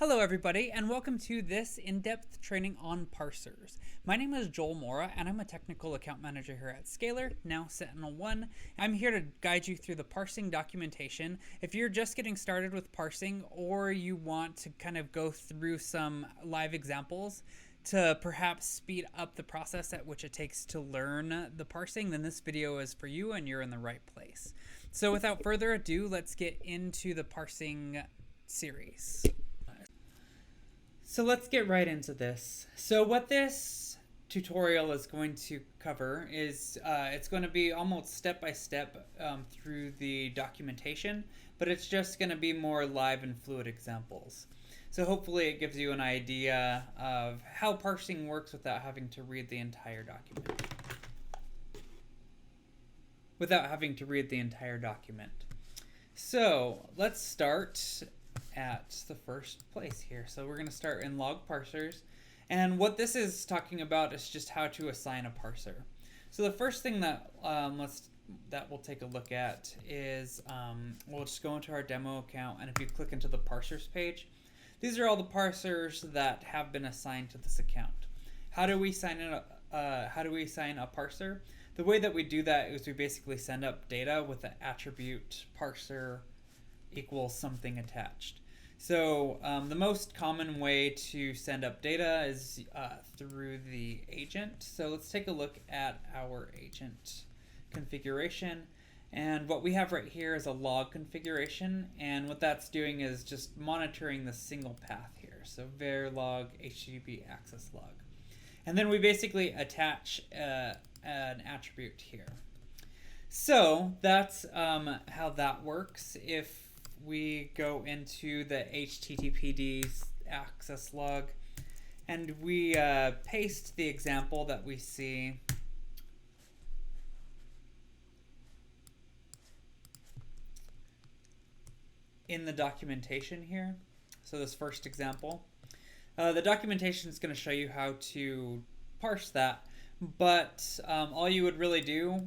Hello everybody, and welcome to this in-depth training on parsers. My name is Joel Mora, and I'm a technical account manager here at Scalar, now Sentinel-1. I'm here to guide you through the parsing documentation. If you're just getting started with parsing, or you want to kind of go through some live examples to perhaps speed up the process at which it takes to learn the parsing, then this video is for you and you're in the right place. So without further ado, let's get into the parsing series. So let's get right into this. So what this tutorial is going to cover is it's going to be almost step by step through the documentation, but it's just going to be more live and fluid examples. So hopefully it gives you an idea of how parsing works without having to read the entire document. So let's start at the first place here. So we're going to start in log parsers, and what this is talking about is just how to assign a parser. So the first thing that we'll take a look at is we'll just go into our demo account, and if you click into the parsers page, these are all the parsers that have been assigned to this account. How do we assign a parser? The way that we do that is we basically send up data with the attribute parser equals something attached. So the most common way to send up data is through the agent. So let's take a look at our agent configuration. And what we have right here is a log configuration. And what that's doing is just monitoring the single path here. So var-log HTTP access log. And then we basically attach an attribute here. So that's how that works. If we go into the HTTPD access log and we paste the example that we see in the documentation here. So this first example, the documentation is going to show you how to parse that. But all you would really do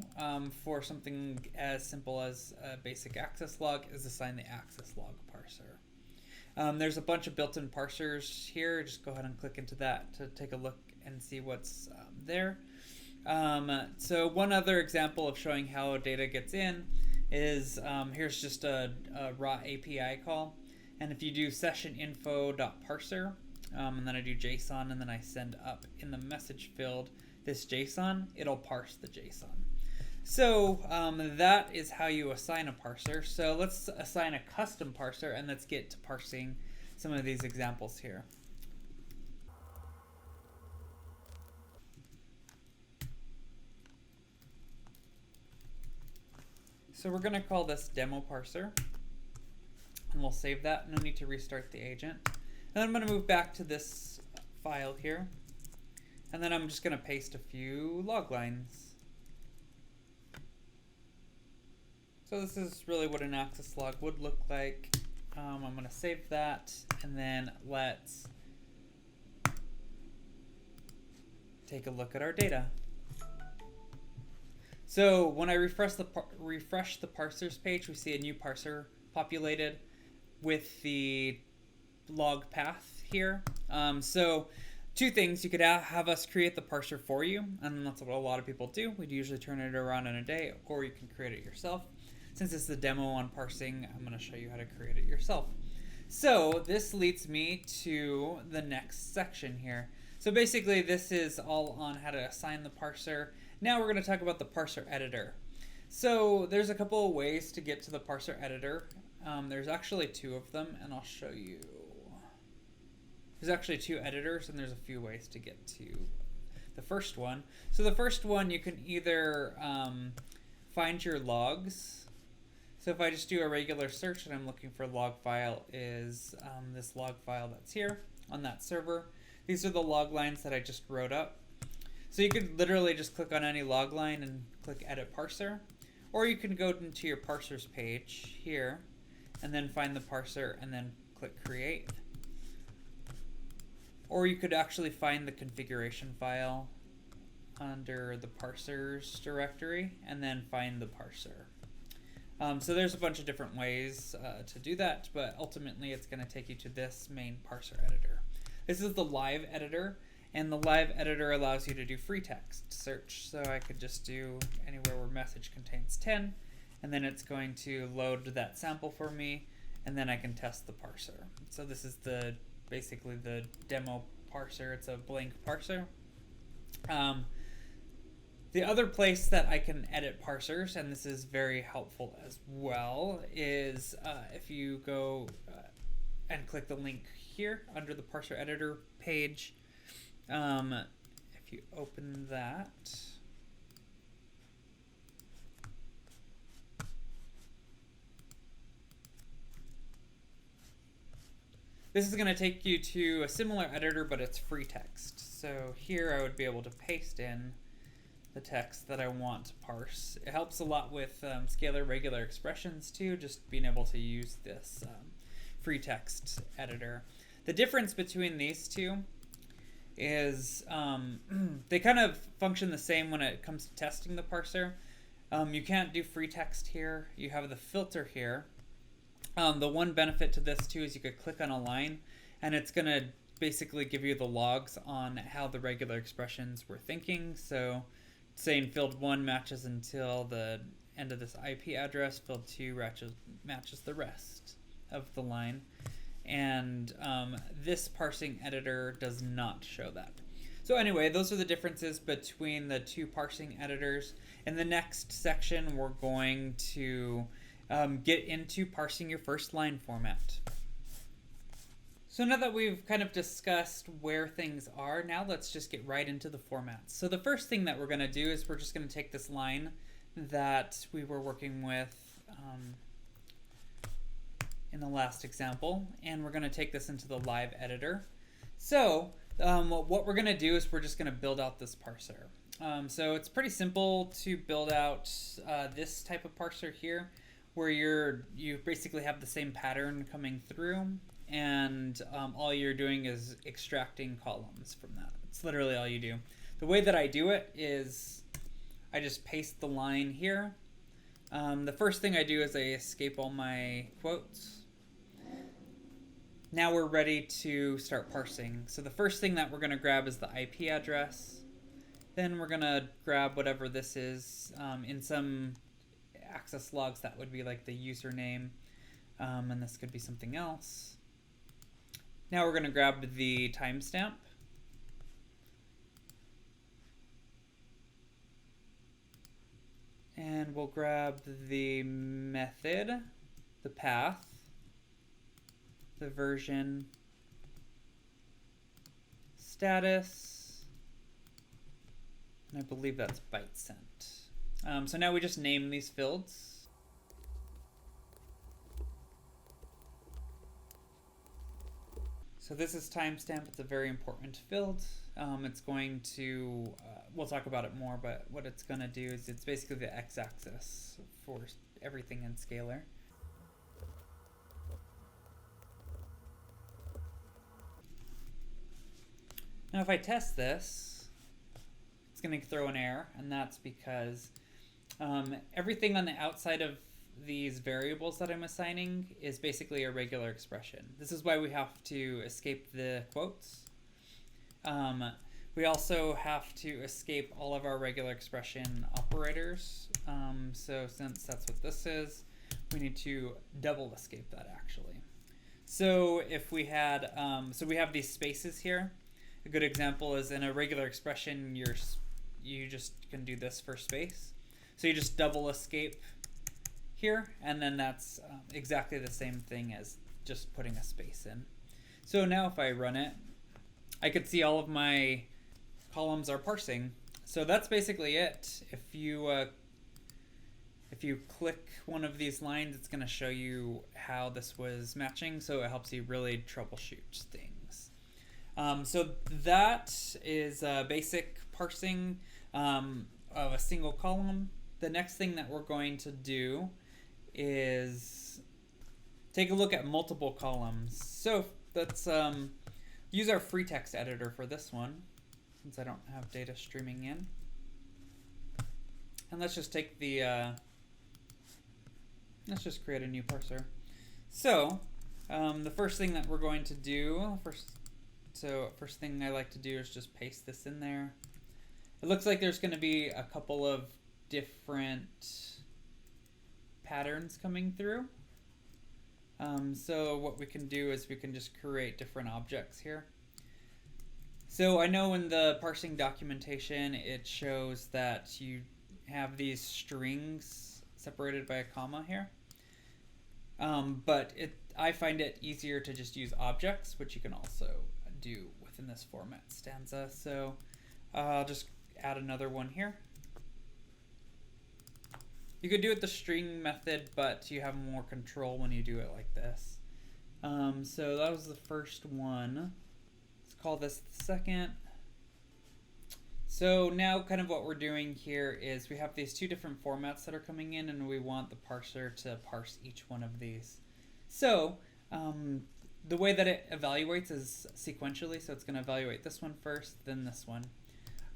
for something as simple as a basic access log is assign the access log parser. There's a bunch of built-in parsers here. Just go ahead and click into that to take a look and see what's there. So one other example of showing how data gets in is here's just a raw API call. And if you do session info.parser, and then I do JSON, and then I send up in the message field this JSON, it'll parse the JSON. So that is how you assign a parser. So let's assign a custom parser, and let's get to parsing some of these examples here. So we're going to call this demo parser, and we'll save that. No need to restart the agent. And then I'm going to move back to this file here. And then I'm just going to paste a few log lines. So this is really what an access log would look like. I'm going to save that, and then let's take a look at our data. So when I refresh the parsers page, we see a new parser populated with the log path here. So two things: you could have us create the parser for you, and that's what a lot of people do. We'd usually turn it around in a day, or you can create it yourself. Since it's the demo on parsing, I'm going to show you how to create it yourself. So this leads me to the next section here. So basically this is all on how to assign the parser. Now we're going to talk about the parser editor. So there's a couple of ways to get to the parser editor. There's actually two of them, and I'll show you. There's actually two editors, and there's a few ways to get to the first one. So the first one, you can either find your logs. So if I just do a regular search and I'm looking for log file, is this log file that's here on that server. These are the log lines that I just wrote up. So you could literally just click on any log line and click edit parser. Or you can go into your parsers page here and then find the parser and then click create. Or you could actually find the configuration file under the parsers directory and then find the parser. So there's a bunch of different ways to do that, but ultimately it's going to take you to this main parser editor. This is the live editor, and the live editor allows you to do free text search. So I could just do anywhere where message contains 10, and then it's going to load that sample for me, and then I can test the parser. So this is basically the demo parser. It's a blank parser. The other place that I can edit parsers, and this is very helpful as well, is if you go and click the link here under the Parser Editor page. If you open that, this is going to take you to a similar editor, but it's free text. So here I would be able to paste in the text that I want to parse. It helps a lot with scalar regular expressions too, just being able to use this free text editor. The difference between these two is they kind of function the same when it comes to testing the parser. You can't do free text here. You have the filter here. The one benefit to this too is you could click on a line and it's going to basically give you the logs on how the regular expressions were thinking. So saying field 1 matches until the end of this IP address, field 2 matches the rest of the line. And this parsing editor does not show that. So anyway, those are the differences between the two parsing editors. In the next section, we're going to get into parsing your first line format. So now that we've kind of discussed where things are, now let's just get right into the formats. So the first thing that we're going to do is we're just going to take this line that we were working with in the last example, and we're going to take this into the live editor. So what we're going to do is we're just going to build out this parser. So it's pretty simple to build out this type of parser here, where you basically have the same pattern coming through, and all you're doing is extracting columns from that. It's literally all you do. The way that I do it is I just paste the line here. The first thing I do is I escape all my quotes. Now we're ready to start parsing. So the first thing that we're going to grab is the IP address. Then we're going to grab whatever this is. In some access logs, that would be like the username, and this could be something else. Now we're going to grab the timestamp. And we'll grab the method, the path, the version, status, and I believe that's byte sent. So now we just name these fields. So this is timestamp. It's a very important field. It's going to, we'll talk about it more, but what it's going to do is it's basically the x-axis for everything in scalar. Now if I test this, it's going to throw an error, and that's because everything on the outside of these variables that I'm assigning is basically a regular expression. This is why we have to escape the quotes. We also have to escape all of our regular expression operators. So since that's what this is, we need to double escape that actually. So if we had, so we have these spaces here. A good example is in a regular expression, you just can do this for space. So you just double escape here, and then that's exactly the same thing as just putting a space in. So now if I run it, I could see all of my columns are parsing. So that's basically it. If you click one of these lines, it's going to show you how this was matching, so it helps you really troubleshoot things. So that is basic parsing of a single column. The next thing that we're going to do is take a look at multiple columns. So let's use our free text editor for this one, since I don't have data streaming in. And let's just take the let's just create a new parser. So the first thing that we're going to do, first thing I like to do is just paste this in there. It looks like there's going to be a couple of different patterns coming through. So what we can do is we can just create different objects here. So I know in the parsing documentation it shows that you have these strings separated by a comma here. But I find it easier to just use objects, which you can also do within this format stanza. So I'll just add another one here. You could do it the string method, but you have more control when you do it like this. So that was the first one. Let's call this the second. So now kind of what we're doing here is we have these two different formats that are coming in, and we want the parser to parse each one of these. So the way that it evaluates is sequentially, so it's going to evaluate this one first, then this one.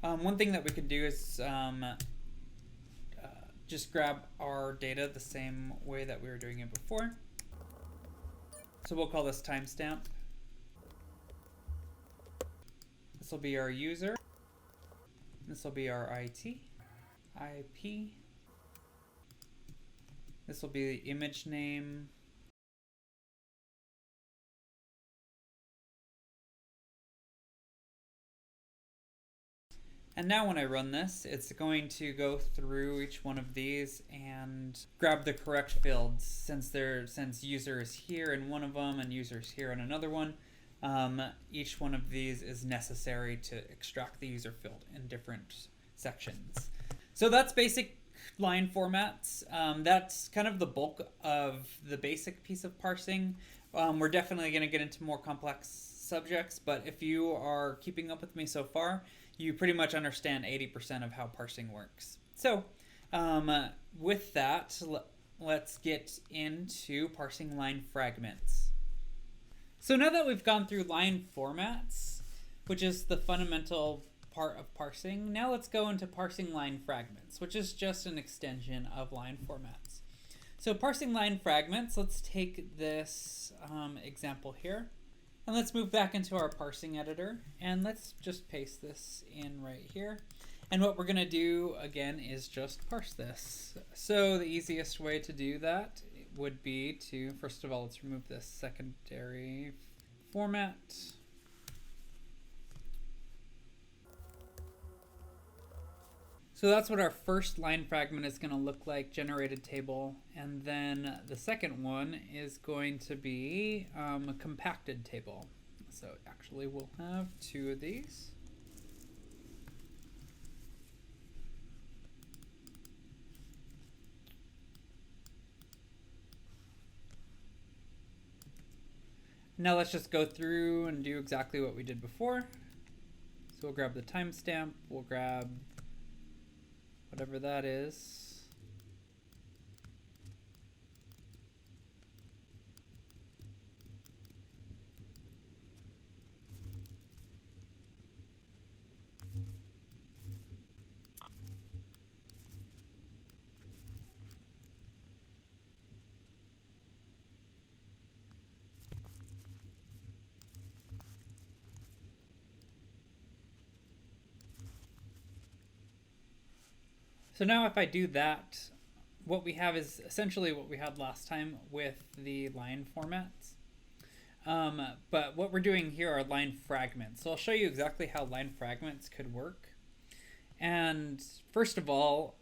One thing that we can do is just grab our data the same way that we were doing it before. So we'll call this timestamp. This will be our user. This will be our IP. This will be the image name. And now when I run this, it's going to go through each one of these and grab the correct fields. Since user is here in one of them and user is here in another one, each one of these is necessary to extract the user field in different sections. So that's basic line formats. That's kind of the bulk of the basic piece of parsing. We're definitely going to get into more complex subjects, but if you are keeping up with me so far, you pretty much understand 80% of how parsing works. So with that, let's get into parsing line fragments. So now that we've gone through line formats, which is the fundamental part of parsing, now let's go into parsing line fragments, which is just an extension of line formats. So parsing line fragments, let's take this example here. And let's move back into our parsing editor, and let's just paste this in right here. And what we're going to do, again, is just parse this. So the easiest way to do that would be to, first of all, let's remove this secondary format. So that's what our first line fragment is going to look like, generated table. And then the second one is going to be a compacted table. So actually we'll have two of these. Now let's just go through and do exactly what we did before. So we'll grab the timestamp, we'll grab whatever that is. So now if I do that, what we have is essentially what we had last time with the line formats. But what we're doing here are line fragments. So I'll show you exactly how line fragments could work. And first of all,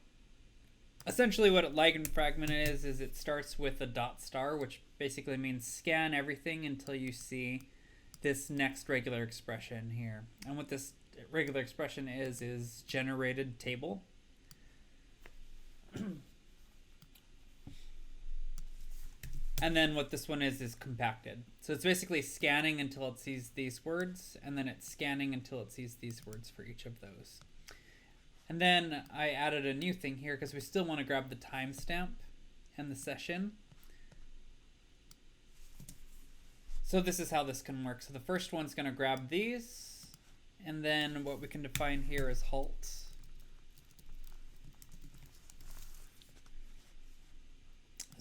essentially what a line fragment is it starts with a dot star, which basically means scan everything until you see this next regular expression here. And what this regular expression is generated table. And then what this one is compacted. So it's basically scanning until it sees these words, and then it's scanning until it sees these words for each of those. And then I added a new thing here because we still want to grab the timestamp and the session. So this is how this can work. So the first one's going to grab these, and then what we can define here is halt.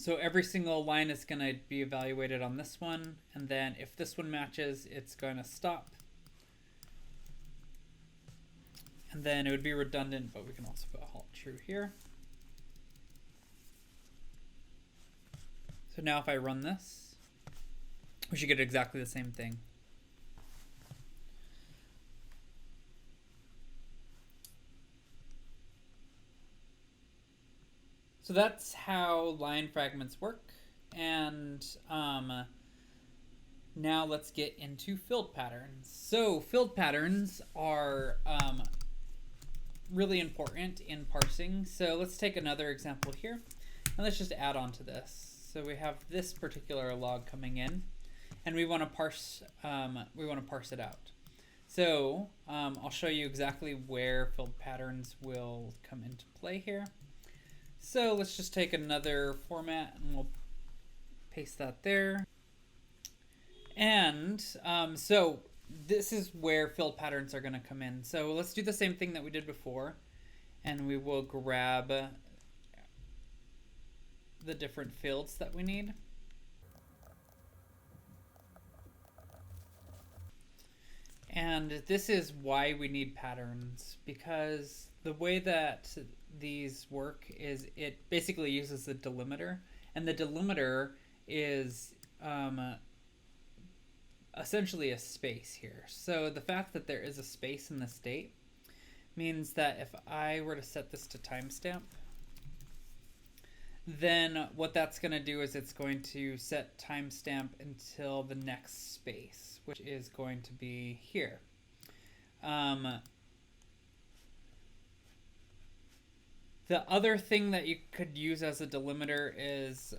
So every single line is going to be evaluated on this one, and then if this one matches, it's going to stop. And then it would be redundant, but we can also put halt true here. So now if I run this, we should get exactly the same thing. So that's how line fragments work. And now let's get into filled patterns. So filled patterns are really important in parsing. So let's take another example here, and let's just add on to this. So we have this particular log coming in, and we want to parse it out. So I'll show you exactly where filled patterns will come into play here. So let's just take another format and we'll paste that there. And so this is where filled patterns are going to come in. So let's do the same thing that we did before, and we will grab the different fields that we need. And this is why we need patterns, because the way that these work is it basically uses the delimiter, and the delimiter is essentially a space here. So the fact that there is a space in the state means that if I were to set this to timestamp, then what that's going to do is it's going to set timestamp until the next space, which is going to be here. The other thing that you could use as a delimiter is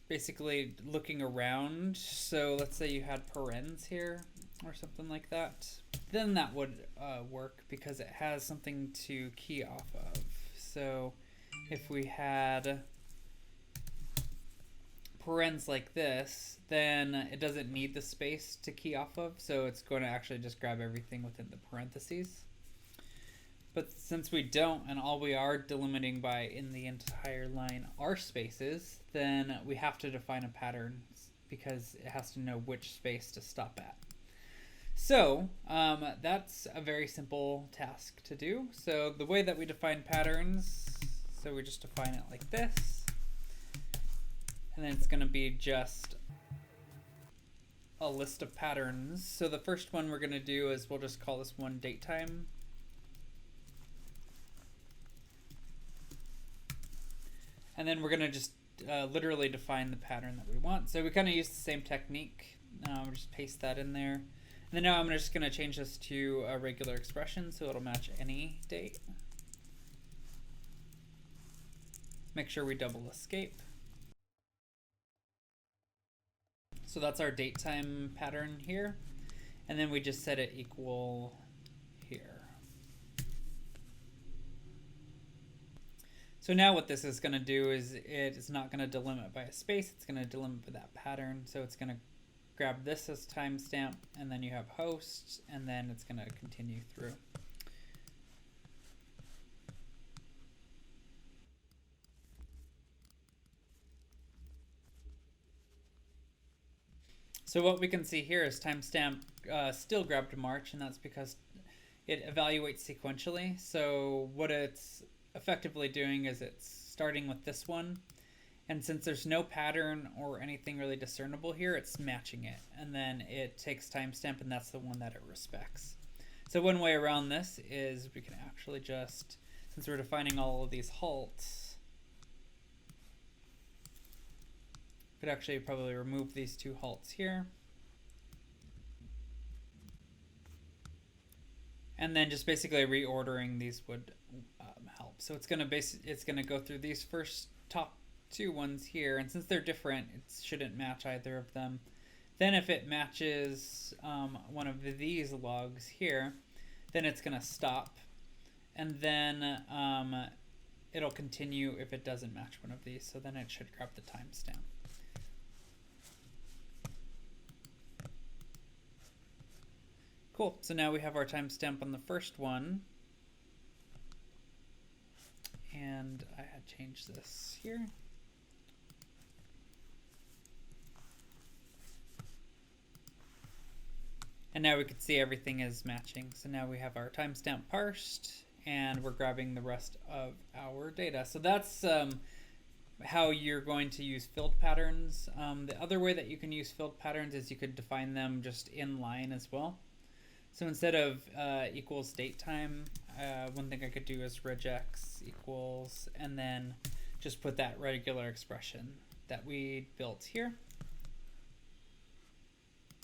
basically looking around. So let's say you had parens here or something like that. Then that would work because it has something to key off of. So if we had parens like this, then it doesn't need the space to key off of, so it's going to actually just grab everything within the parentheses. But since we don't, and all we are delimiting by in the entire line are spaces, then we have to define a pattern because it has to know which space to stop at. So that's a very simple task to do. So the way that we define patterns, so we just define it like this, and then it's going to be just a list of patterns. So the first one we're going to do is we'll just call this one date time. And then we're going to just literally define the pattern that we want. So we kind of use the same technique. We'll just paste that in there. And then now I'm just going to change this to a regular expression so it'll match any date. Make sure we double escape. So that's our date time pattern here. And then we just set it equal here. So now what this is going to do is it is not going to delimit by a space, it's going to delimit by that pattern. So it's going to grab this as timestamp, and then you have host, and then it's going to continue through. So what we can see here is timestamp still grabbed March, and that's because it evaluates sequentially. So what it's effectively doing is it's starting with this one, and since there's no pattern or anything really discernible here, it's matching it, and then it takes timestamp, and that's the one that it respects. So one way around this is we can actually just, since we're defining all of these halts, could actually probably remove these two halts here. And then just basically reordering these would help. So it's gonna go through these first top two ones here, and since they're different, it shouldn't match either of them. Then if it matches one of these logs here, then it's gonna stop, and then it'll continue if it doesn't match one of these. So then it should grab the timestamp. Cool, so now we have our timestamp on the first one. And I had changed this here. And now we can see everything is matching. So now we have our timestamp parsed, and we're grabbing the rest of our data. So that's how you're going to use filled patterns. The other way that you can use filled patterns is you could define them just in line as well. So instead of equals date time, one thing I could do is regex equals, and then just put that regular expression that we built here.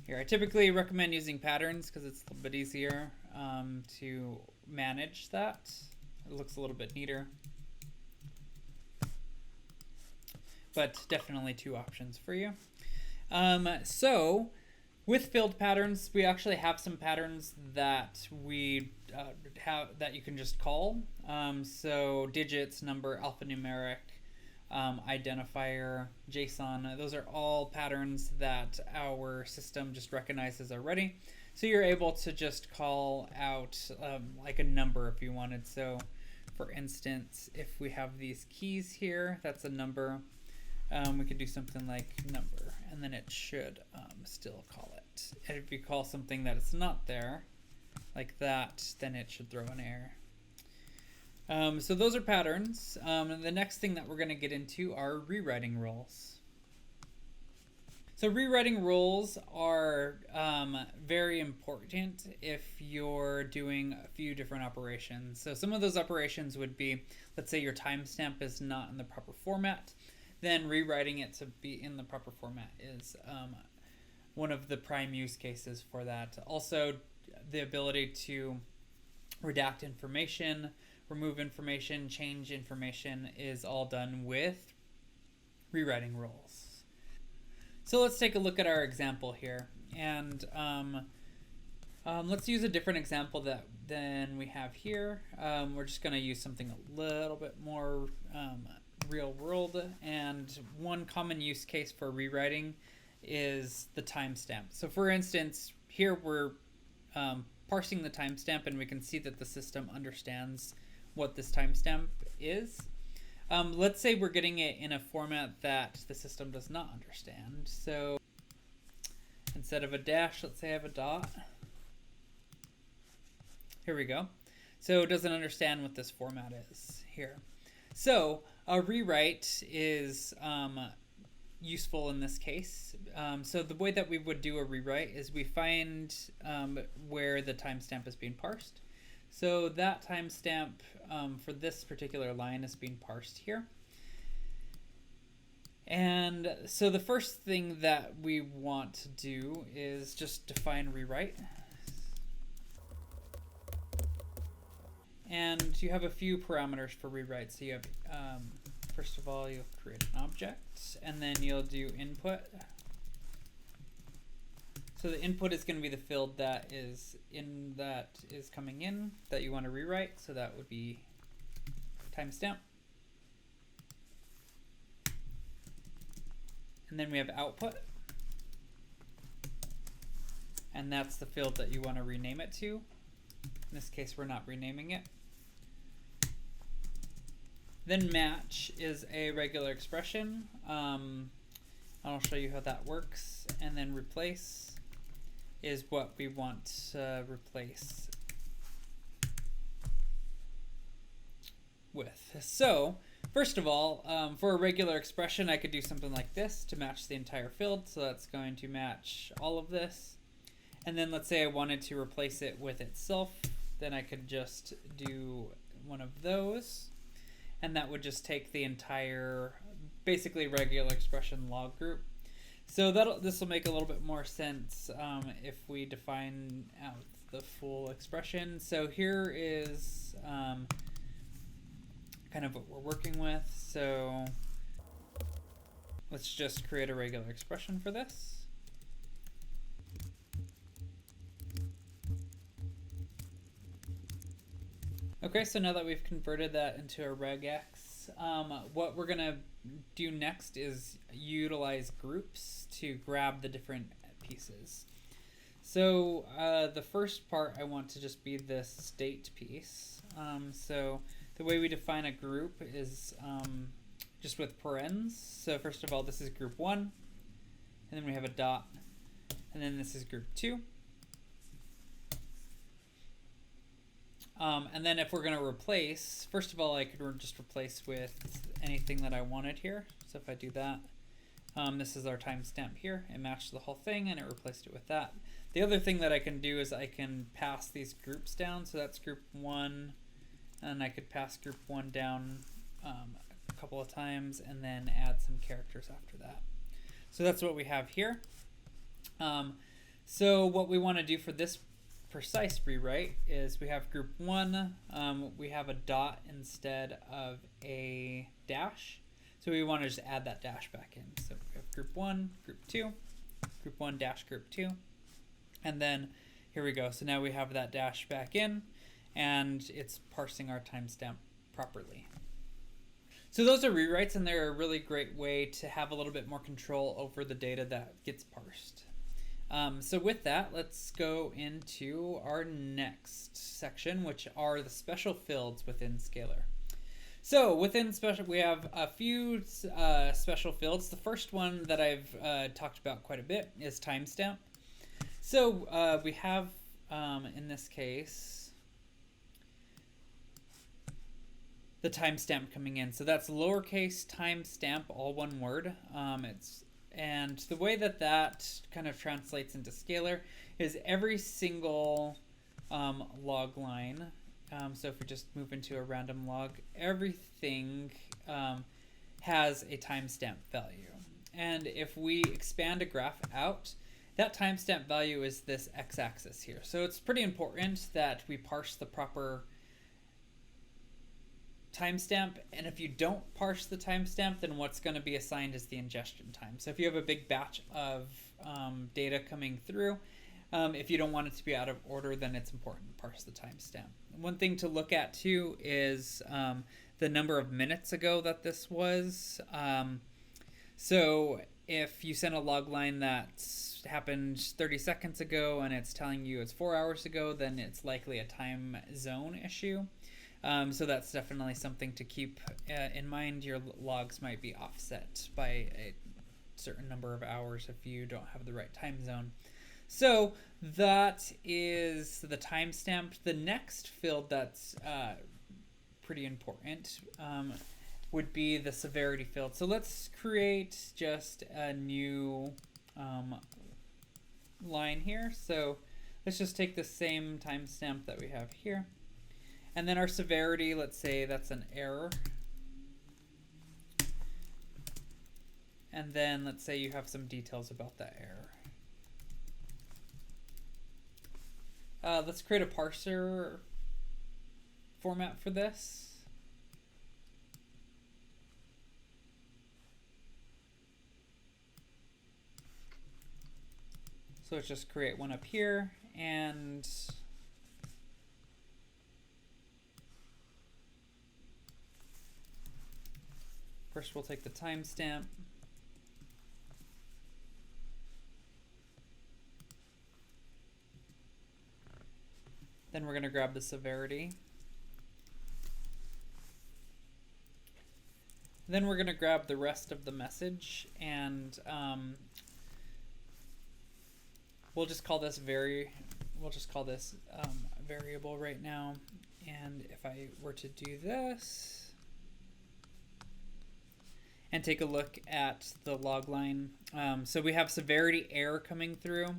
Here, I typically recommend using patterns because it's a little bit easier to manage that. It looks a little bit neater. But definitely two options for you. So with filled patterns, we actually have some patterns that we have that you can just call. So digits, number, alphanumeric, identifier, JSON, those are all patterns that our system just recognizes already. So you're able to just call out like a number if you wanted. So for instance, if we have these keys here, that's a number. We could do something like number, and then it should still call it. And if you call something that is not there, like that, then it should throw an error. So those are patterns. And the next thing that we're going to get into are rewriting rules. So rewriting rules are very important if you're doing a few different operations. So some of those operations would be, let's say your timestamp is not in the proper format. Then rewriting it to be in the proper format is one of the prime use cases for that. Also, the ability to redact information, remove information, change information is all done with rewriting rules. So let's take a look at our example here. And let's use a different example than we have here. We're just going to use something a little bit more real world, and one common use case for rewriting is the timestamp. So for instance, here we're parsing the timestamp, and we can see that the system understands what this timestamp is. Let's say we're getting it in a format that the system does not understand. So instead of a dash, let's say I have a dot. Here we go. So it doesn't understand what this format is here. So a rewrite is useful in this case. So the way that we would do a rewrite is we find where the timestamp is being parsed. So that timestamp for this particular line is being parsed here. And so the first thing that we want to do is just define rewrite. And you have a few parameters for rewrite. So you have, first of all, you'll create an object, and then you'll do input. So the input is going to be the field that is coming in that you want to rewrite. So that would be timestamp. And then we have output. And that's the field that you want to rename it to. In this case, we're not renaming it. Then match is a regular expression. I'll show you how that works. And then replace is what we want to replace with. So first of all, for a regular expression, I could do something like this to match the entire field. So that's going to match all of this. And then let's say I wanted to replace it with itself. Then I could just do one of those. And that would just take the entire, basically regular expression log group. So this will make a little bit more sense if we define out the full expression. So here is kind of what we're working with. So let's just create a regular expression for this. Okay, so now that we've converted that into a regex, what we're going to do next is utilize groups to grab the different pieces. So the first part I want to just be this state piece. So the way we define a group is just with parens. So first of all, this is group 1, and then we have a dot, and then this is group 2. And then if we're going to replace, first of all, I could just replace with anything that I wanted here. So if I do that, this is our timestamp here. It matched the whole thing and it replaced it with that. The other thing that I can do is I can pass these groups down. So that's group 1, and I could pass group 1 down a couple of times and then add some characters after that. So that's what we have here. So what we want to do for this precise rewrite is we have group 1, we have a dot instead of a dash. So we want to just add that dash back in. So we have group 1, group 2, group 1 dash group 2. And then here we go. So now we have that dash back in and it's parsing our timestamp properly. So those are rewrites, and they're a really great way to have a little bit more control over the data that gets parsed. So with that, let's go into our next section, which are the special fields within Scalar. So within special, we have a few special fields. The first one that I've talked about quite a bit is timestamp. So we have, in this case, the timestamp coming in. So that's lowercase timestamp, all one word. And the way that that kind of translates into Scalar is every single log line. So if we just move into a random log, everything has a timestamp value. And if we expand a graph out, that timestamp value is this x-axis here. So it's pretty important that we parse the proper timestamp, and if you don't parse the timestamp, then what's going to be assigned is the ingestion time. So if you have a big batch of data coming through, if you don't want it to be out of order, then it's important to parse the timestamp. One thing to look at too is the number of minutes ago that this was. So if you send a log line that happened 30 seconds ago and it's telling you it's 4 hours ago, then it's likely a time zone issue. So that's definitely something to keep in mind. Your logs might be offset by a certain number of hours if you don't have the right time zone. So that is the timestamp. The next field that's pretty important would be the severity field. So let's create just a new line here. So let's just take the same timestamp that we have here. And then our severity, let's say that's an error. And then let's say you have some details about that error. Let's create a parser format for this. So let's just create one up here, and first we'll take the timestamp. Then we're going to grab the severity. Then we're going to grab the rest of the message, and we'll just call this variable right now. And if I were to do this and take a look at the log line, so we have severity error coming through.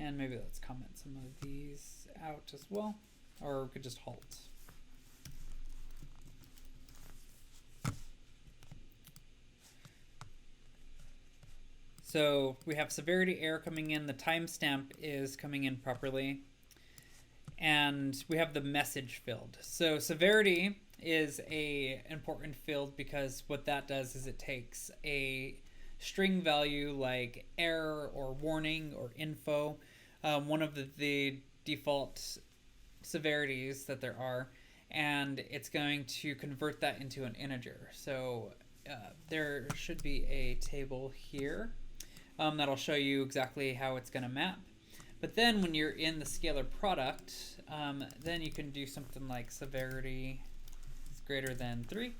And maybe let's comment some of these out as well, or we could just halt. So we have severity error coming in, the timestamp is coming in properly, and we have the message field. So severity is an important field because what that does is it takes a string value like error or warning or info, one of the default severities that there are, and it's going to convert that into an integer. So there should be a table here that'll show you exactly how it's going to map. But then when you're in the scalar product, then you can do something like severity is greater than 3.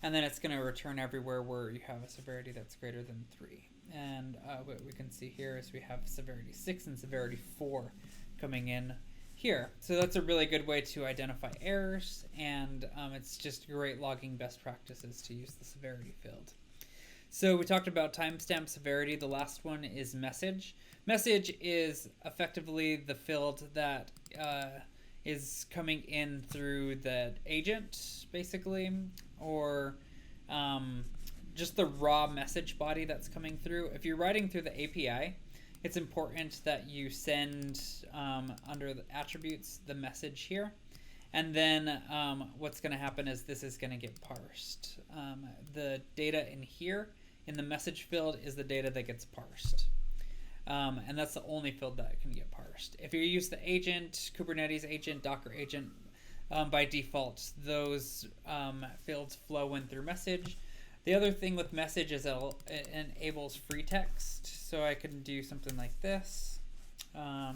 And then it's going to return everywhere where you have a severity that's greater than 3. And what we can see here is we have severity 6 and severity 4 coming in here. So that's a really good way to identify errors, and it's just great logging best practices to use the severity field. So we talked about timestamp severity. The last one is message. Message is effectively the field that is coming in through the agent, basically, or just the raw message body that's coming through. If you're writing through the API, it's important that you send under the attributes the message here. And then what's going to happen is this is going to get parsed. The data in here in the message field is the data that gets parsed. And that's the only field that can get parsed. If you use the agent, Kubernetes agent, Docker agent, by default, those fields flow in through message. The other thing with message is it enables free text. So I can do something like this. I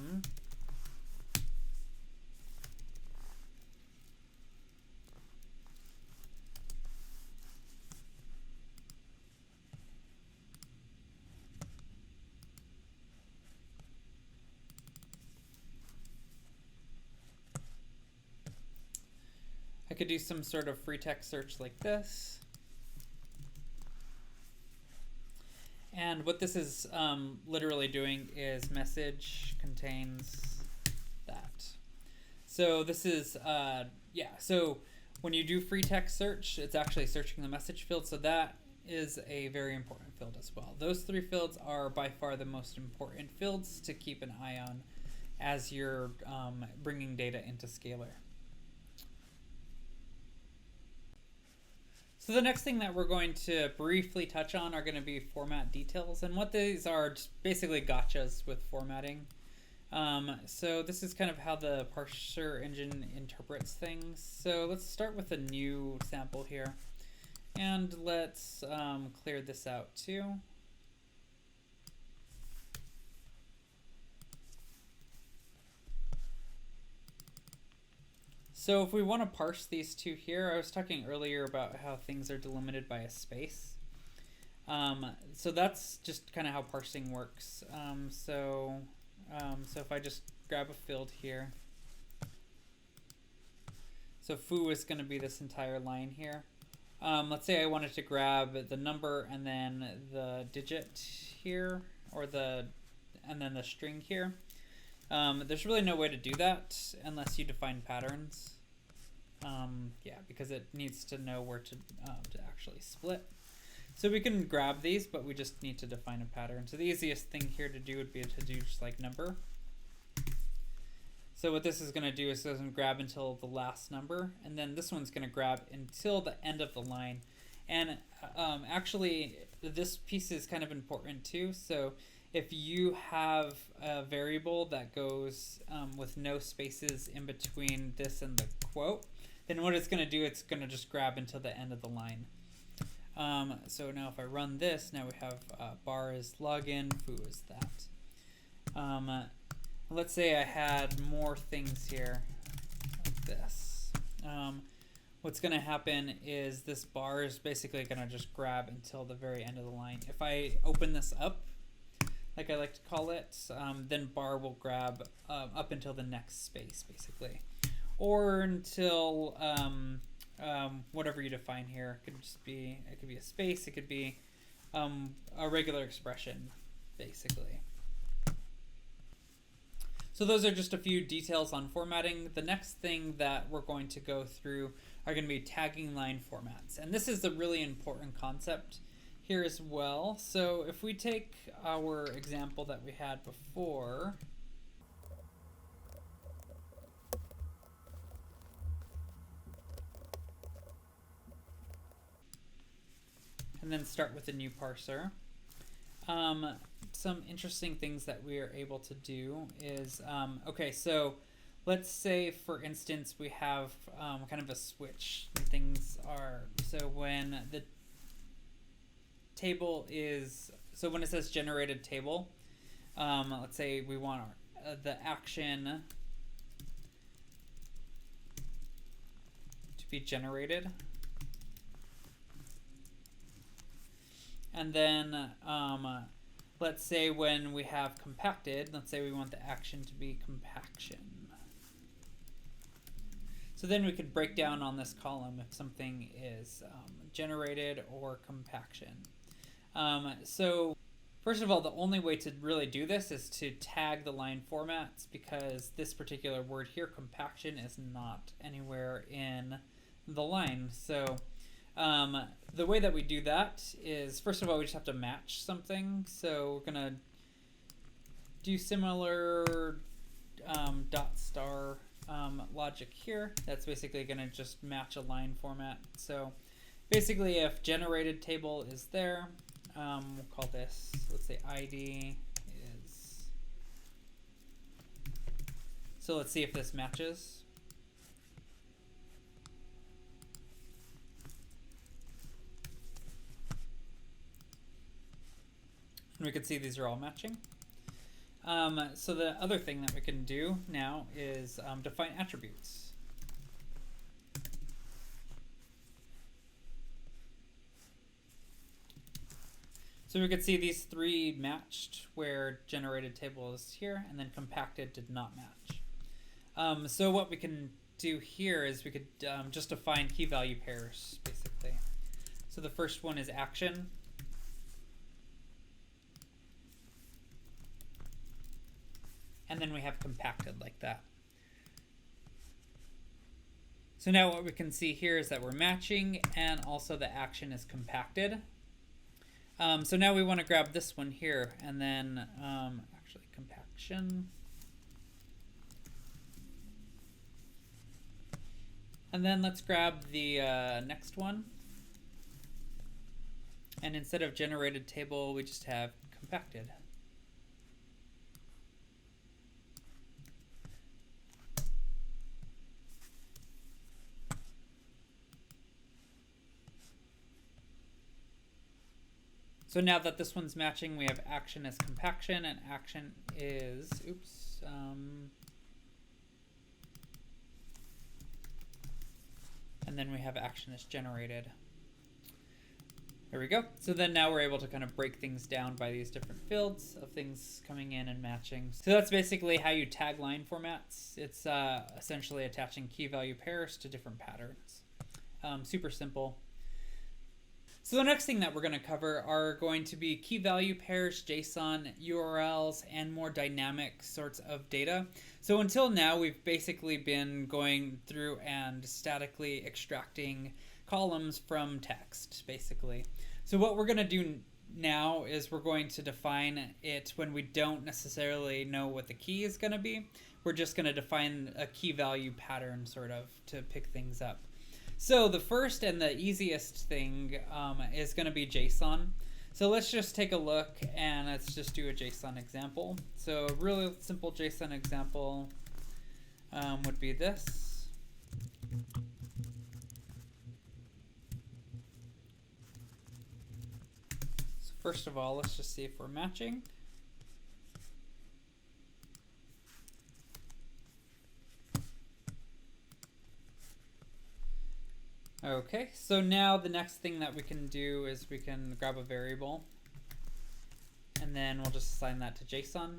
could do some sort of free text search like this. And what this is literally doing is message contains that. So this is, so when you do free text search, it's actually searching the message field. So that is a very important field as well. Those three fields are by far the most important fields to keep an eye on as you're bringing data into Scalar. So the next thing that we're going to briefly touch on are going to be format details, and what these are just basically gotchas with formatting. So this is kind of how the parser engine interprets things. So let's start with a new sample here, and let's clear this out too. So if we want to parse these two here, I was talking earlier about how things are delimited by a space. So that's just kind of how parsing works. So if I just grab a field here, so foo is going to be this entire line here. Let's say I wanted to grab the number and then the digit here, or and then the string here. There's really no way to do that unless you define patterns. Because it needs to know where to actually split. So we can grab these, but we just need to define a pattern. So the easiest thing here to do would be to do just like number. So what this is going to do is it's going to grab until the last number, and then this one's going to grab until the end of the line. And actually, this piece is kind of important too. So if you have a variable that goes with no spaces in between this and the quote, then what it's going to do, it's going to just grab until the end of the line. So now if I run this, now we have bar is login, foo is that. Let's say I had more things here like this. What's going to happen is this bar is basically going to just grab until the very end of the line. If I open this up, like I like to call it, then bar will grab up until the next space, basically. Or until whatever you define here. It could just be, it could be a space, it could be a regular expression, basically. So those are just a few details on formatting. The next thing that we're going to go through are going to be tagging line formats. And this is a really important concept here as well. So if we take our example that we had before, and then start with a new parser. Some interesting things that we are able to do is, okay, so let's say, for instance, we have kind of a switch. And things are, so when the table is, so when it says generated table, let's say we want the action to be generated. And then let's say when we have compacted, let's say we want the action to be compaction. So then we could break down on this column if something is generated or compaction. So first of all, the only way to really do this is to tag the line formats, because this particular word here, compaction, is not anywhere in the line. So the way that we do that is, first of all, we just have to match something. So we're going to do similar dot star logic here. That's basically going to just match a line format. So basically, if generated table is there, we'll call this, let's say ID is, so let's see if this matches. And we can see these are all matching. So the other thing that we can do now is define attributes. So we could see these three matched where generated table is here, and then compacted did not match. So what we can do here is we could just define key value pairs, basically. So the first one is action. And then we have compacted like that. So now what we can see here is that we're matching, and also the action is compacted. So now we want to grab this one here, and then actually compaction. And then let's grab the next one. And instead of generated table, we just have compacted. So now that this one's matching, we have action as compaction, and action is, oops, and then we have action as generated. There we go. So then now we're able to kind of break things down by these different fields of things coming in and matching. So that's basically how you tag line formats. It's essentially attaching key value pairs to different patterns. Super simple. So the next thing that we're going to cover are going to be key value pairs, JSON, URLs, and more dynamic sorts of data. So until now, we've basically been going through and statically extracting columns from text, basically. So what we're going to do now is we're going to define it when we don't necessarily know what the key is going to be. We're just going to define a key value pattern, sort of, to pick things up. So the first and the easiest thing is going to be JSON. So let's just take a look, and let's just do a JSON example. So a really simple JSON example would be this. So first of all, let's just see if we're matching. Okay, so now the next thing that we can do is we can grab a variable, and then we'll just assign that to JSON.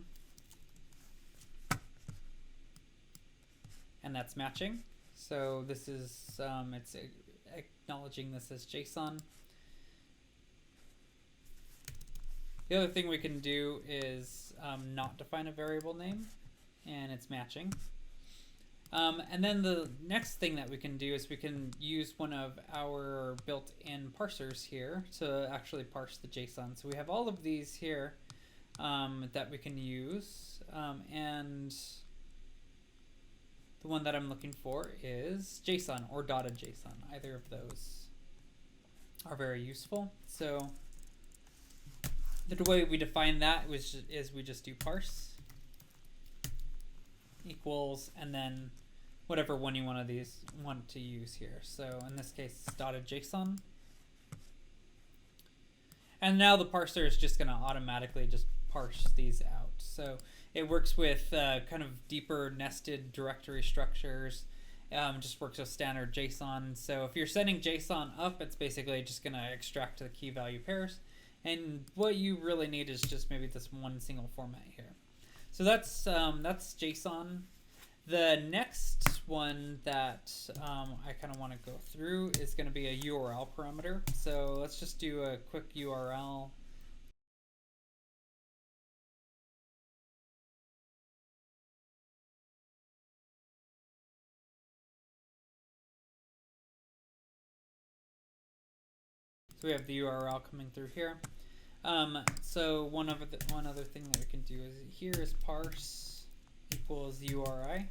And that's matching. So this is, it's acknowledging this as JSON. The other thing we can do is not define a variable name, and it's matching. And then the next thing that we can do is we can use one of our built-in parsers here to actually parse the JSON. So we have all of these here that we can use, and the one that I'm looking for is JSON or dotted JSON. Either of those are very useful. So the way we define that is we just do parse equals, and then whatever one you want to use here. So in this case, it's dotted JSON. And now the parser is just going to automatically just parse these out. So it works with kind of deeper nested directory structures. Just works with standard JSON. So if you're sending JSON up, it's basically just going to extract the key value pairs. And what you really need is just maybe this one single format here. So that's JSON. The next one that I kind of want to go through is going to be a URL parameter. So let's just do a quick URL. So we have the URL coming through here. So one other thing that we can do is here is parse equals URI.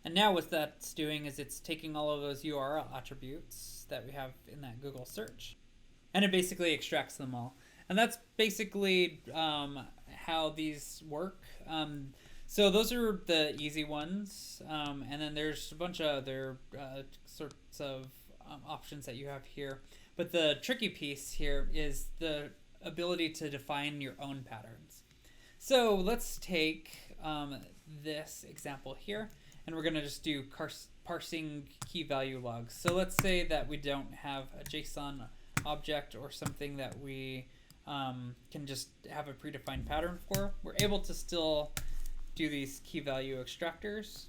And now what that's doing is it's taking all of those URL attributes that we have in that Google search, and it basically extracts them all. And that's basically how these work. So those are the easy ones, and then there's a bunch of other sorts of options that you have here. But the tricky piece here is the ability to define your own patterns. So let's take this example here, and we're going to just do parsing key value logs. So let's say that we don't have a JSON object or something that we can just have a predefined pattern for. We're able to still do these key value extractors,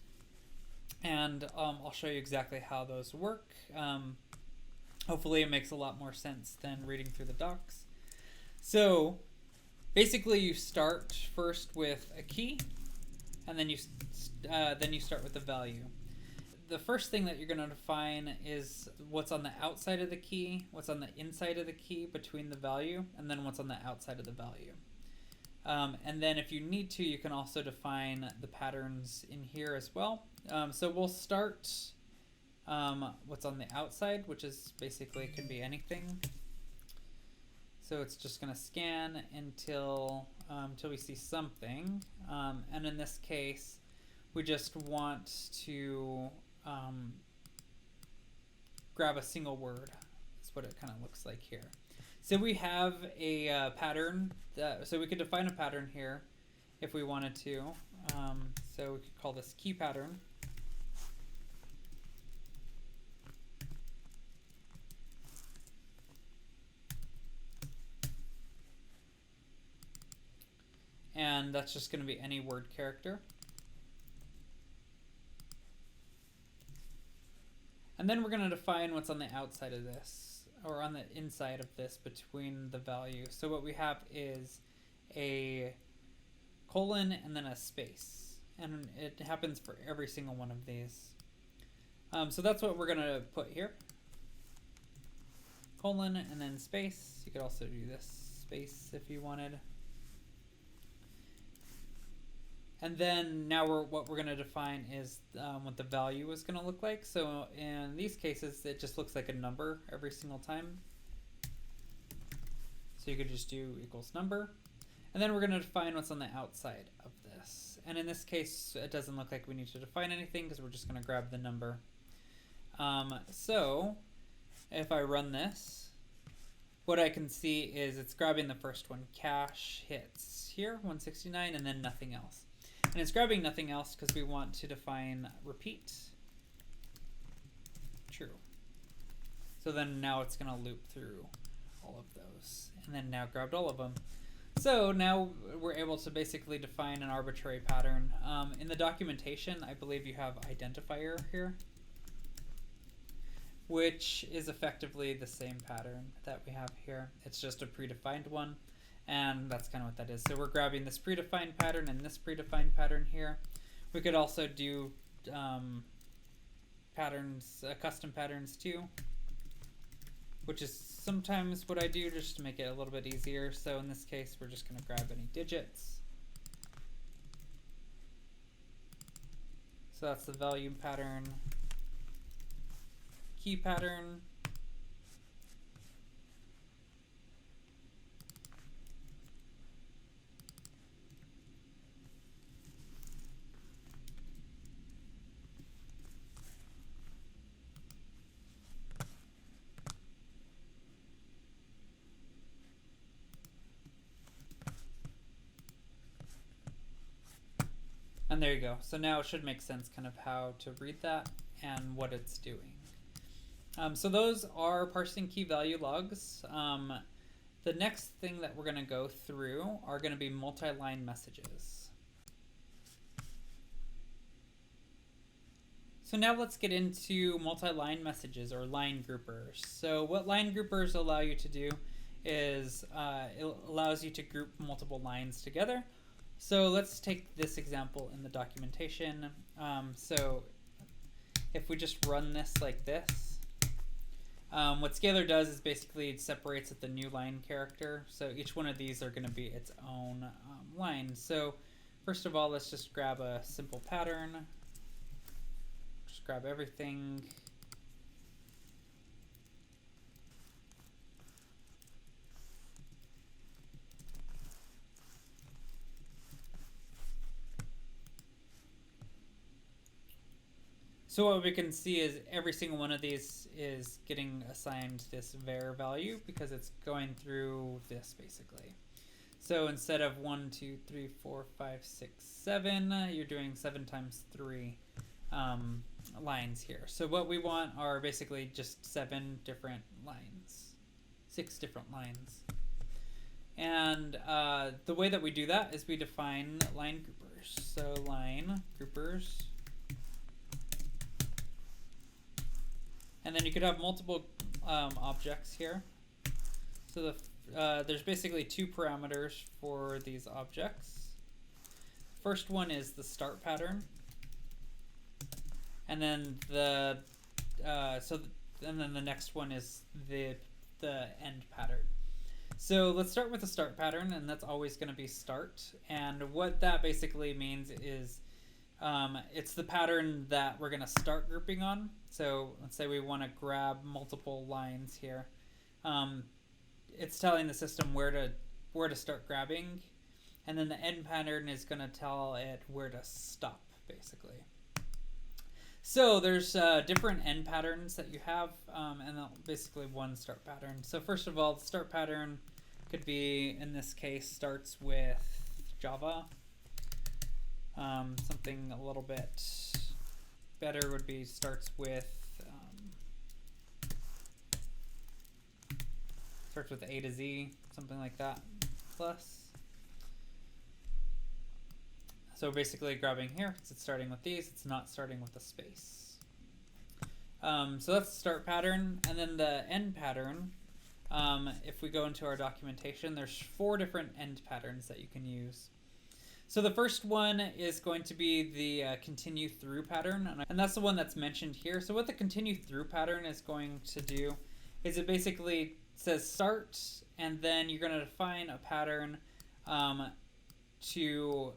and I'll show you exactly how those work. Hopefully it makes a lot more sense than reading through the docs. So basically you start first with a key, and then you start with the value. The first thing that you're going to define is what's on the outside of the key, what's on the inside of the key between the value, and then what's on the outside of the value. And then if you need to, you can also define the patterns in here as well. So we'll start what's on the outside, which is basically can be anything. So it's just going to scan until we see something. And in this case, we just want to grab a single word. That's what it kind of looks like here. So we have a pattern, so we could define a pattern here if we wanted to. So we could call this key pattern. And that's just going to be any word character. And then we're going to define what's on the outside of this, or on the inside of this between the value. So what we have is a colon and then a space. And it happens for every single one of these. So that's what we're going to put here. Colon and then space. You could also do this space if you wanted. And then now what we're going to define is what the value is going to look like. So in these cases, it just looks like a number every single time. So you could just do equals number. And then we're going to define what's on the outside of this. And in this case, it doesn't look like we need to define anything because we're just going to grab the number. So if I run this, what I can see is it's grabbing the first one. Cache hits here, 169, and then nothing else. And it's grabbing nothing else because we want to define repeat true. So then now it's going to loop through all of those, and then now grabbed all of them. So now we're able to basically define an arbitrary pattern. In the documentation, I believe you have identifier here, which is effectively the same pattern that we have here. It's just a predefined one. And that's kind of what that is. So we're grabbing this predefined pattern and this predefined pattern here. We could also do patterns, custom patterns too, which is sometimes what I do just to make it a little bit easier. So in this case, we're just going to grab any digits. So that's the value pattern, key pattern, and there you go. So now it should make sense kind of how to read that and what it's doing. So those are parsing key value logs. The next thing that we're going to go through are going to be multi-line messages. So now let's get into multi-line messages or line groupers. So what line groupers allow you to do is it allows you to group multiple lines together. So let's take this example in the documentation. So if we just run this like this, what scalar does is basically it separates at the new line character. So each one of these are going to be its own line. So first of all, let's just grab a simple pattern. Just grab everything. So what we can see is every single one of these is getting assigned this var value because it's going through this basically. So instead of 1, 2, 3, 4, 5, 6, 7, you're doing 7 times 3 lines here. So what we want are basically just 7 different lines, 6 different lines. And the way that we do that is we define line groupers. So line groupers. And then you could have multiple objects here. So there's basically 2 parameters for these objects. First one is the start pattern, and then the next one is the end pattern. So let's start with the start pattern, and that's always going to be start. And what that basically means is it's the pattern that we're going to start grouping on. So let's say we want to grab multiple lines here. It's telling the system where to start grabbing, and then the end pattern is going to tell it where to stop, basically. So there's different end patterns that you have, and then basically one start pattern. So first of all, the start pattern could be, in this case, starts with Java. Something a little bit better would be starts with A to Z, something like that, plus. So basically grabbing here, it's starting with these, it's not starting with a space. So that's the start pattern, and then the end pattern. If we go into our documentation, there's 4 different end patterns that you can use. So the first one is going to be the continue through pattern, and that's the one that's mentioned here. So what the continue through pattern is going to do is it basically says start, and then you're going to define a pattern to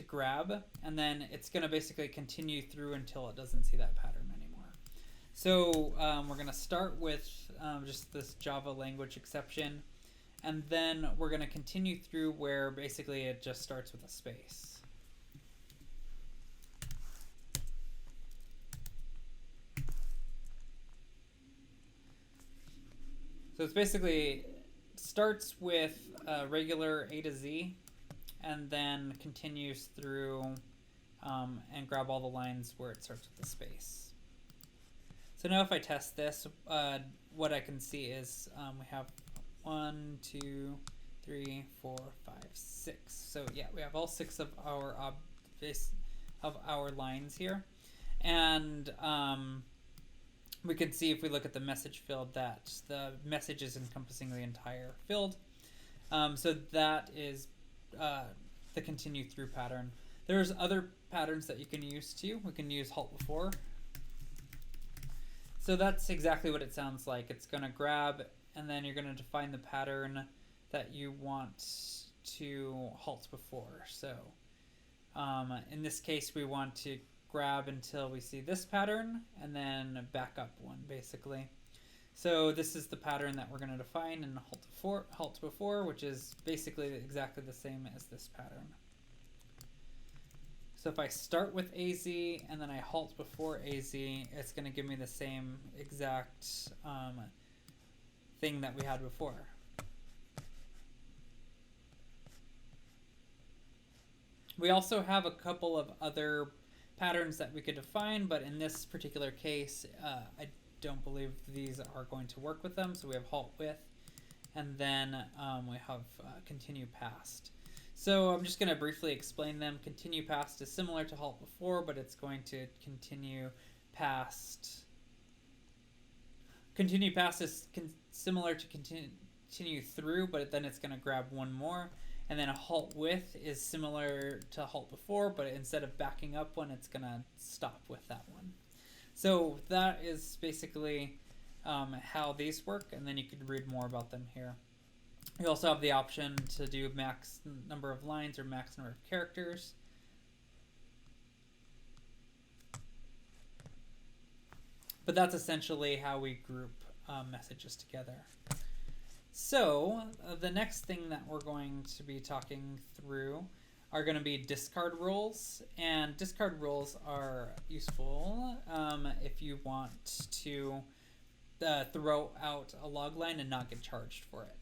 grab, and then it's going to basically continue through until it doesn't see that pattern anymore. So we're going to start with just this Java language exception. And then we're going to continue through where basically it just starts with a space. So it's basically starts with regular A to Z and then continues through and grab all the lines where it starts with a space. So now if I test this, what I can see is we have 1, 2, 3, 4, 5, 6. So yeah, we have all 6 of our lines here, and we can see if we look at the message field that the message is encompassing the entire field. So that is the continue through pattern. There's other patterns that you can use too. We can use halt before. So that's exactly what it sounds like. It's going to grab, and then you're going to define the pattern that you want to halt before. So in this case, we want to grab until we see this pattern, and then back up one, basically. So this is the pattern that we're going to define in halt before, which is basically exactly the same as this pattern. So if I start with AZ and then I halt before AZ, it's going to give me the same exact thing that we had before. We also have a couple of other patterns that we could define, but in this particular case, I don't believe these are going to work with them. So we have halt with, and then we have continue past. So I'm just going to briefly explain them. Continue past is similar to halt before, but it's going to continue past. Continue past is similar to continue through, but then it's going to grab one more. And then a halt with is similar to halt before, but instead of backing up one, it's going to stop with that one. So that is basically how these work, and then you could read more about them here. You also have the option to do max number of lines or max number of characters. But that's essentially how we group messages together. So the next thing that we're going to be talking through are going to be discard rules. And discard rules are useful if you want to throw out a log line and not get charged for it.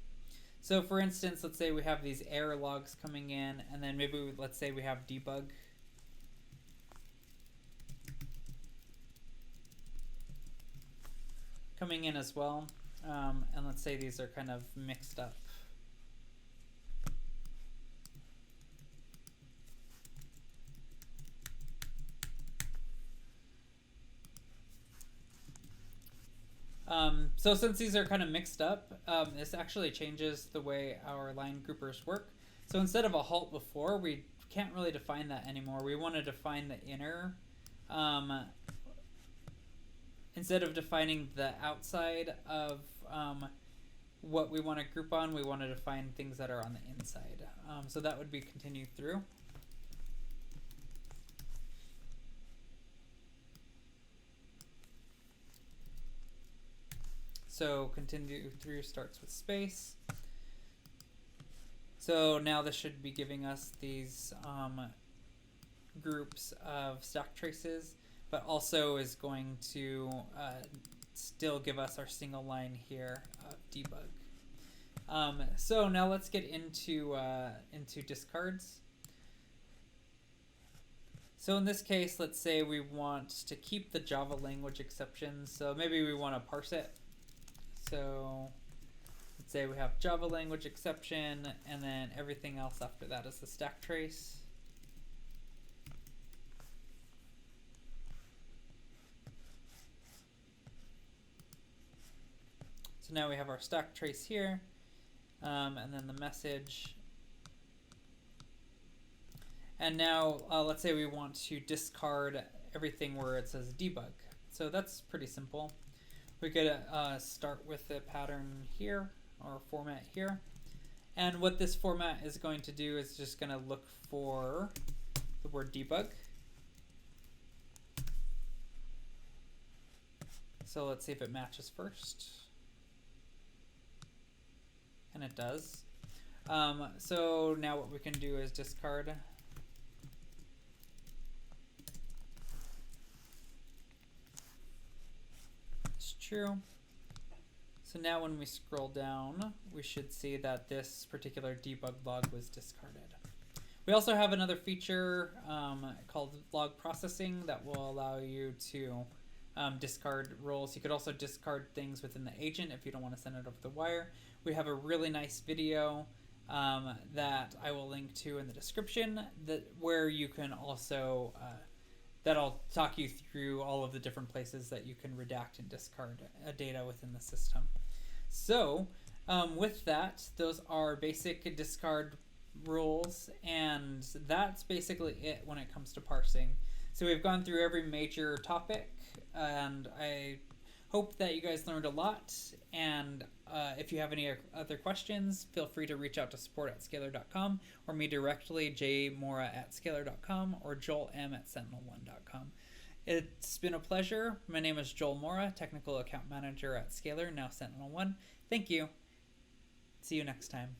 So for instance, let's say we have these error logs coming in, and then maybe let's say we have debug. Coming in as well, and let's say these are kind of mixed up. So since these are kind of mixed up, this actually changes the way our line groupers work. So instead of a halt before, we can't really define that anymore. We want to define the inner. Instead of defining the outside of what we want to group on, we want to define things that are on the inside. So that would be continue through. So continue through starts with space. So now this should be giving us these groups of stack traces, but also is going to still give us our single line here of debug. So now let's get into discards. So in this case, let's say we want to keep the Java language exceptions. So maybe we want to parse it. So let's say we have Java language exception, and then everything else after that is the stack trace. So now we have our stack trace here, and then the message. And now let's say we want to discard everything where it says debug. So that's pretty simple. We could start with the pattern here, or format here. And what this format is going to do is just going to look for the word debug. So let's see if it matches first. And it does. So now what we can do is discard. It's true. So now when we scroll down, we should see that this particular debug log was discarded. We also have another feature called log processing that will allow you to discard roles. You could also discard things within the agent if you don't want to send it over the wire. We have a really nice video that I will link to in the description where you can also, that'll talk you through all of the different places that you can redact and discard data within the system. So with that, those are basic discard rules, and that's basically it when it comes to parsing. So we've gone through every major topic, and I hope that you guys learned a lot. And if you have any other questions, feel free to reach out to support@scalar.com or me directly, jmora@scalar.com or joelm@sentinel1.com. It's been a pleasure. My name is Joel Mora, Technical Account Manager at Scalar, now Sentinel1. Thank you. See you next time.